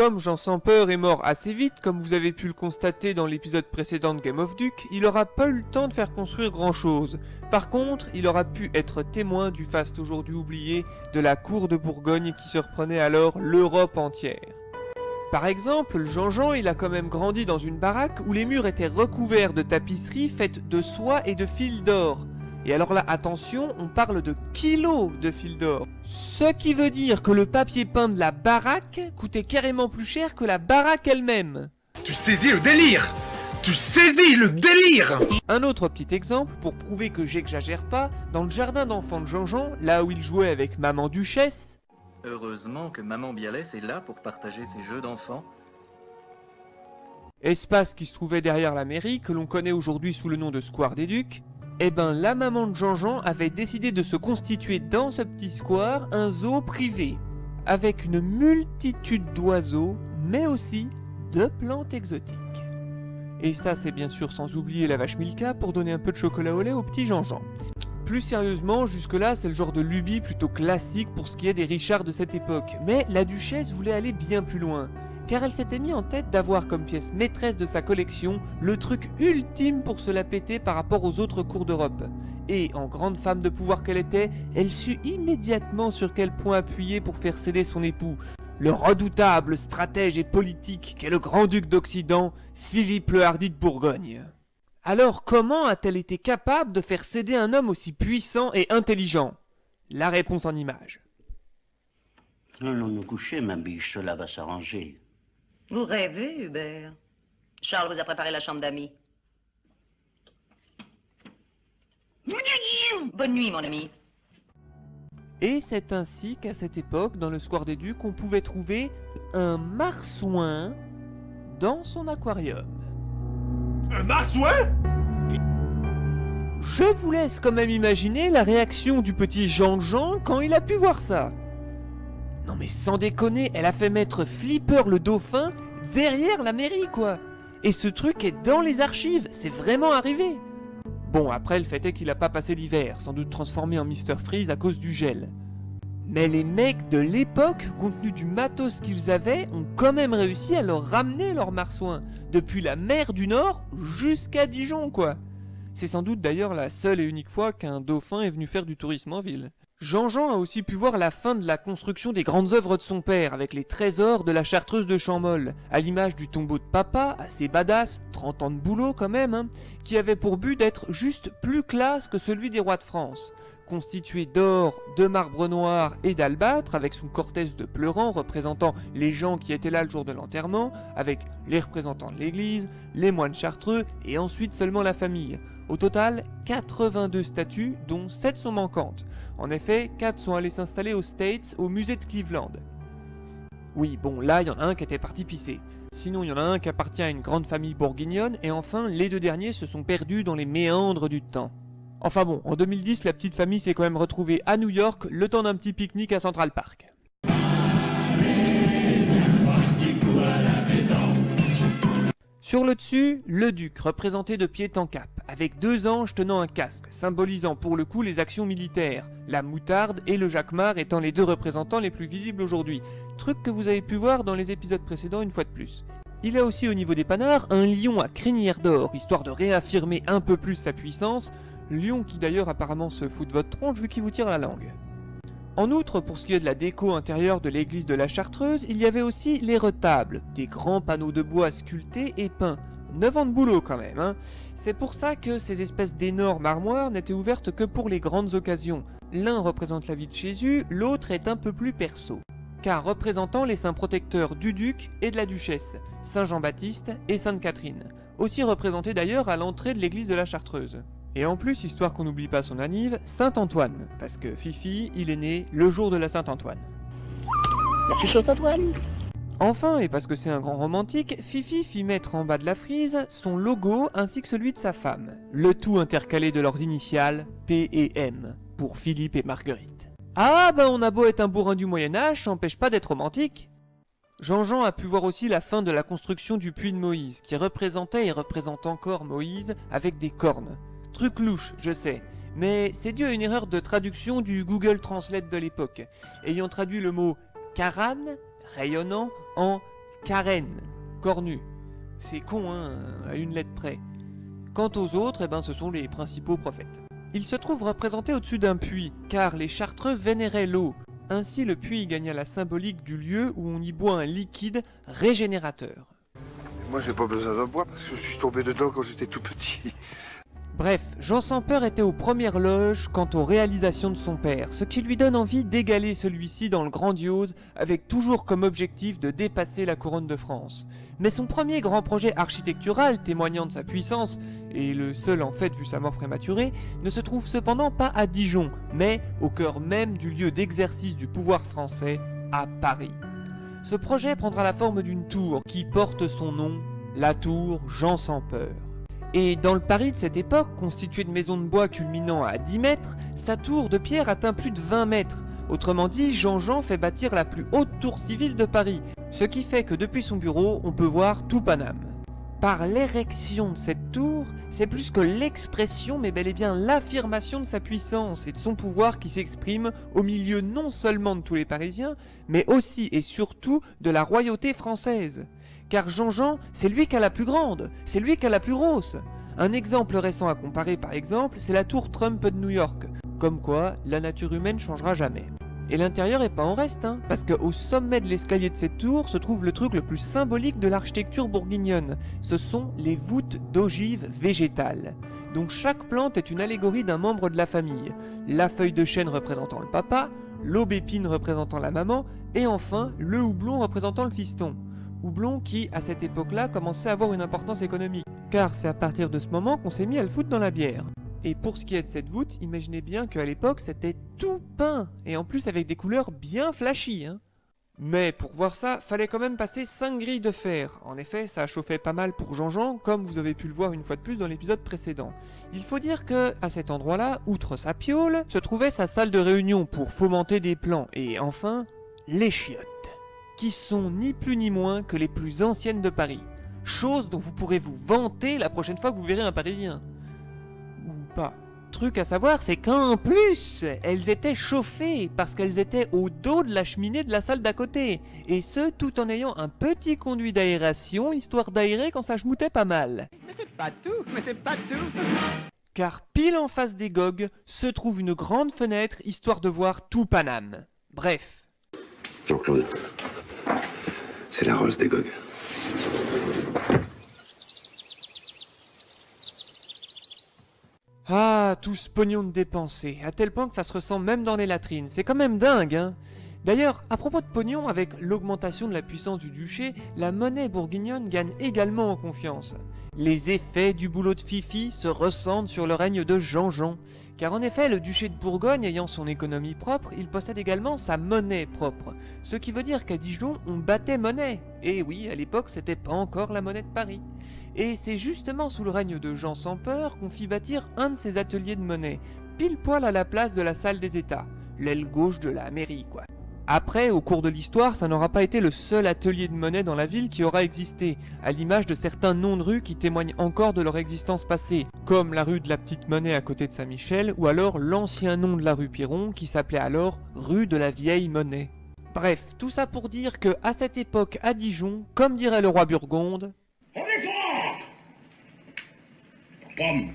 comme Jean sans peur est mort assez vite, comme vous avez pu le constater dans l'épisode précédent de Game of Duke, il aura pas eu le temps de faire construire grand chose. Par contre, il aura pu être témoin du faste aujourd'hui oublié de la cour de Bourgogne qui surprenait alors l'Europe entière. Par exemple, Jean-Jean il a quand même grandi dans une baraque où les murs étaient recouverts de tapisseries faites de soie et de fil d'or. Et alors là, attention, on parle de kilos de fil d'or. Ce qui veut dire que le papier peint de la baraque coûtait carrément plus cher que la baraque elle-même. Tu saisis le délire! Tu saisis le délire! Un autre petit exemple, pour prouver que j'exagère pas, dans le jardin d'enfants de Jean-Jean, là où il jouait avec maman Duchesse... Heureusement que maman Bialès est là pour partager ses jeux d'enfants. Espace qui se trouvait derrière la mairie, que l'on connaît aujourd'hui sous le nom de Square des Ducs, eh ben la maman de Jean-Jean avait décidé de se constituer dans ce petit square un zoo privé, avec une multitude d'oiseaux, mais aussi de plantes exotiques. Et ça c'est bien sûr sans oublier la vache Milka pour donner un peu de chocolat au lait au petit Jean-Jean. Plus sérieusement, jusque-là, c'est le genre de lubie plutôt classique pour ce qui est des Richards de cette époque. Mais la duchesse voulait aller bien plus loin, car elle s'était mis en tête d'avoir comme pièce maîtresse de sa collection le truc ultime pour se la péter par rapport aux autres cours d'Europe. Et en grande femme de pouvoir qu'elle était, elle sut immédiatement sur quel point appuyer pour faire céder son époux, le redoutable stratège et politique qu'est le grand-duc d'Occident, Philippe le Hardi de Bourgogne. Alors comment a-t-elle été capable de faire céder un homme aussi puissant et intelligent? La réponse en images. Allons nous coucher, ma biche, cela va s'arranger. Vous rêvez, Hubert. Charles vous a préparé la chambre d'amis. Bonne nuit, mon ami. Et c'est ainsi qu'à cette époque, dans le Square des Ducs, on pouvait trouver un marsouin dans son aquarium. Un marsouin? Je vous laisse quand même imaginer la réaction du petit Jean-Jean quand il a pu voir ça. Non mais sans déconner, elle a fait mettre Flipper le dauphin derrière la mairie quoi. Et ce truc est dans les archives, c'est vraiment arrivé. Bon après le fait est qu'il a pas passé l'hiver, sans doute transformé en Mr Freeze à cause du gel. Mais les mecs de l'époque, compte tenu du matos qu'ils avaient, ont quand même réussi à leur ramener leur marsouin, depuis la mer du Nord jusqu'à Dijon quoi. C'est sans doute d'ailleurs la seule et unique fois qu'un dauphin est venu faire du tourisme en ville. Jean-Jean a aussi pu voir la fin de la construction des grandes œuvres de son père avec les trésors de la chartreuse de Champmol, à l'image du tombeau de papa, assez badass, 30 ans de boulot quand même, hein, qui avait pour but d'être juste plus classe que celui des rois de France. Constitué d'or, de marbre noir et d'albâtre, avec son cortège de pleurants représentant les gens qui étaient là le jour de l'enterrement, avec les représentants de l'église, les moines chartreux et ensuite seulement la famille. Au total, 82 statues, dont 7 sont manquantes. En effet, 4 sont allées s'installer aux States, au musée de Cleveland. Oui, bon, là, il y en a un qui était parti pisser. Sinon, il y en a un qui appartient à une grande famille bourguignonne, et enfin, les deux derniers se sont perdus dans les méandres du temps. Enfin bon, en 2010, la petite famille s'est quand même retrouvée à New York, le temps d'un petit pique-nique à Central Park. Sur le dessus, le duc, représenté de pied en cap, avec 2 anges tenant un casque, symbolisant pour le coup les actions militaires, la moutarde et le jacquemart étant les 2 représentants les plus visibles aujourd'hui, truc que vous avez pu voir dans les épisodes précédents une fois de plus. Il a aussi au niveau des panards un lion à crinière d'or, histoire de réaffirmer un peu plus sa puissance, lion qui d'ailleurs apparemment se fout de votre tronche vu qu'il vous tire la langue. En outre, pour ce qui est de la déco intérieure de l'église de la Chartreuse, il y avait aussi les retables, des grands panneaux de bois sculptés et peints. 9 ans de boulot quand même, hein. C'est pour ça que ces espèces d'énormes armoires n'étaient ouvertes que pour les grandes occasions. L'un représente la vie de Jésus, l'autre est un peu plus perso. Car représentant les saints protecteurs du duc et de la duchesse, Saint Jean-Baptiste et Sainte Catherine, aussi représentés d'ailleurs à l'entrée de l'église de la Chartreuse. Et en plus, histoire qu'on n'oublie pas son anniv, Saint-Antoine, parce que Fifi, il est né le jour de la Saint-Antoine. Merci Saint-Antoine. Enfin, et parce que c'est un grand romantique, Fifi fit mettre en bas de la frise son logo ainsi que celui de sa femme, le tout intercalé de leurs initiales P et M, pour Philippe et Marguerite. Ah ben on a beau être un bourrin du Moyen-Âge, ça n'empêche pas d'être romantique. Jean-Jean a pu voir aussi la fin de la construction du puits de Moïse, qui représentait et représente encore Moïse avec des cornes. Truc louche, je sais, mais c'est dû à une erreur de traduction du Google Translate de l'époque, ayant traduit le mot Karan, rayonnant, en Karen, cornu. C'est con, hein, à une lettre près. Quant aux autres, ce sont les principaux prophètes. Ils se trouvent représentés au-dessus d'un puits, car les Chartreux vénéraient l'eau. Ainsi, le puits gagna la symbolique du lieu où on y boit un liquide régénérateur. Moi, j'ai pas besoin d'en boire parce que je suis tombé dedans quand j'étais tout petit. Bref, Jean sans peur était aux premières loges quant aux réalisations de son père, ce qui lui donne envie d'égaler celui-ci dans le grandiose, avec toujours comme objectif de dépasser la couronne de France. Mais son premier grand projet architectural, témoignant de sa puissance, et le seul en fait vu sa mort prématurée, ne se trouve cependant pas à Dijon, mais au cœur même du lieu d'exercice du pouvoir français, à Paris. Ce projet prendra la forme d'une tour qui porte son nom, la tour Jean sans peur. Et dans le Paris de cette époque, constituée de maisons de bois culminant à 10 mètres, sa tour de pierre atteint plus de 20 mètres. Autrement dit, Jean fait bâtir la plus haute tour civile de Paris, ce qui fait que depuis son bureau, on peut voir tout Paname. Par l'érection de cette tour, c'est plus que l'expression, mais bel et bien l'affirmation de sa puissance et de son pouvoir qui s'exprime au milieu non seulement de tous les Parisiens, mais aussi et surtout de la royauté française. Car Jean, c'est lui qui a la plus grande, c'est lui qui a la plus grosse. Un exemple récent à comparer par exemple, c'est la tour Trump de New York. Comme quoi, la nature humaine changera jamais. Et l'intérieur est pas en reste, hein, parce qu'au sommet de l'escalier de cette tour se trouve le truc le plus symbolique de l'architecture bourguignonne. Ce sont les voûtes d'ogives végétales. Donc chaque plante est une allégorie d'un membre de la famille. La feuille de chêne représentant le papa, l'aubépine représentant la maman, et enfin le houblon représentant le fiston. Houblon qui, à cette époque-là, commençait à avoir une importance économique, car c'est à partir de ce moment qu'on s'est mis à le foutre dans la bière. Et pour ce qui est de cette voûte, imaginez bien qu'à l'époque c'était tout peint, et en plus avec des couleurs bien flashy, hein. Mais pour voir ça, fallait quand même passer 5 grilles de fer. En effet, ça a chauffé pas mal pour Jean, comme vous avez pu le voir une fois de plus dans l'épisode précédent. Il faut dire que, à cet endroit-là, outre sa piole, se trouvait sa salle de réunion pour fomenter des plans, et enfin, les chiottes, qui sont ni plus ni moins que les plus anciennes de Paris. Chose dont vous pourrez vous vanter la prochaine fois que vous verrez un Parisien. Ou pas. Truc à savoir, c'est qu'en plus, elles étaient chauffées parce qu'elles étaient au dos de la cheminée de la salle d'à côté. Et ce, tout en ayant un petit conduit d'aération, histoire d'aérer quand ça schmoutait pas mal. Mais c'est pas tout. Car pile en face des gogues se trouve une grande fenêtre, histoire de voir tout Paname. Bref. Jean-Claude, c'est la Rolls des Gogues. Ah, tout ce pognon de dépensé, à tel point que ça se ressent même dans les latrines. C'est quand même dingue, hein. D'ailleurs, à propos de pognon, avec l'augmentation de la puissance du duché, la monnaie bourguignonne gagne également en confiance. Les effets du boulot de Fifi se ressentent sur le règne de Jean. Car en effet, le duché de Bourgogne ayant son économie propre, il possède également sa monnaie propre. Ce qui veut dire qu'à Dijon, on battait monnaie. Et oui, à l'époque, c'était pas encore la monnaie de Paris. Et c'est justement sous le règne de Jean sans peur qu'on fit bâtir un de ses ateliers de monnaie, pile poil à la place de la salle des États, l'aile gauche de la mairie quoi. Après, au cours de l'histoire, ça n'aura pas été le seul atelier de monnaie dans la ville qui aura existé, à l'image de certains noms de rues qui témoignent encore de leur existence passée, comme la rue de la Petite Monnaie à côté de Saint-Michel, ou alors l'ancien nom de la rue Piron qui s'appelait alors rue de la Vieille Monnaie. Bref, tout ça pour dire que à cette époque à Dijon, comme dirait le roi Burgonde, On est fort. Pomme.